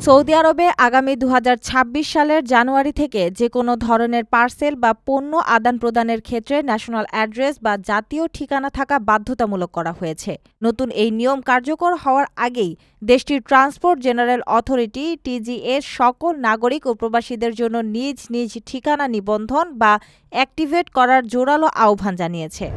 Saudi আরবে আগামী ২০২৬ সালের জানুয়ারি থেকে যেকোনো ধরনের পার্সেল বা পণ্য আদান-প্রদানের ক্ষেত্রে ন্যাশনাল অ্যাড্রেস বা জাতীয় ঠিকানা থাকা বাধ্যতামূলক করা হয়েছে। নতুন এই নিয়ম কার্যকর হওয়ার আগেই দেশটির ট্রান্সপোর্ট জেনারেল অথরিটি টিজিএ সকল নাগরিক ও প্রবাসীদের জন্য নিজ নিজ ঠিকানা নিবন্ধন বা অ্যাক্টিভেট করার জোরালো আহ্বান জানিয়েছে।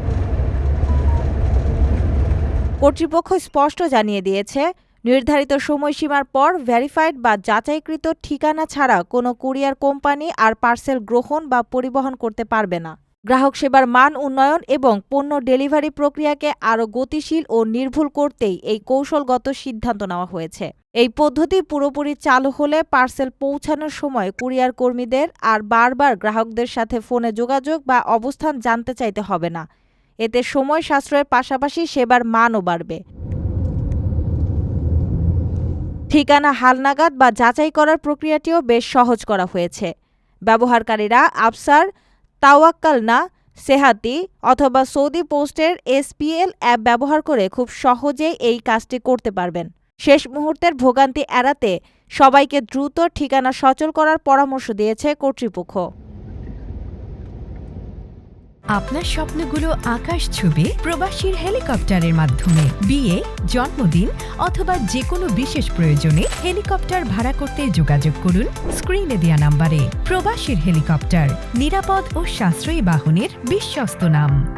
কর্তৃপক্ষ স্পষ্ট জানিয়ে দিয়েছে, নির্ধারিত সময়সীমার পর ভেরিফাইড বা যাচাইকৃত ঠিকানা ছাড়া কোনো কুরিয়ার কোম্পানি আর পার্সেল গ্রহণ বা পরিবহন করতে পারবে না। গ্রাহক সেবার মান উন্নয়ন এবং পণ্য ডেলিভারি প্রক্রিয়াকে আরও গতিশীল ও নির্ভুল করতেই এই কৌশলগত সিদ্ধান্ত নেওয়া হয়েছে। এই পদ্ধতি পুরোপুরি চালু হলে পার্সেল পৌঁছানোর সময় কুরিয়ার কর্মীদের আর বারবার গ্রাহকদের সাথে ফোনে যোগাযোগ বা অবস্থান জানতে চাইতে হবে না। এতে সময় সাশ্রয়ের পাশাপাশি সেবার মানও বাড়বে। ঠিকানা হালনাগাদ বা যাচাই করার প্রক্রিয়াটিও বেশ সহজ করা হয়েছে। ব্যবহারকারীরা আবসার, তাওয়াক্কালনা, সেহাতি অথবা সৌদি পোস্টের এসপিএল অ্যাপ ব্যবহার করে খুব সহজেই এই কাজটি করতে পারবেন। শেষ মুহূর্তের ভোগান্তি এড়াতে সবাইকে দ্রুত ঠিকানা সচল করার পরামর্শ দিয়েছে কর্তৃপক্ষ। আপনার স্বপ্নগুলো আকাশ ছুবে প্রবাসীর হেলিকপ্টারের মাধ্যমে। বিয়ে, জন্মদিন অথবা যে কোনো বিশেষ প্রয়োজনে হেলিকপ্টার ভাড়া করতে যোগাযোগ করুন স্ক্রিনে দেয়া নাম্বারে। প্রবাসীর হেলিকপ্টার, নিরাপদ ও সাশ্রয়ী বাহনের বিশ্বস্ত নাম।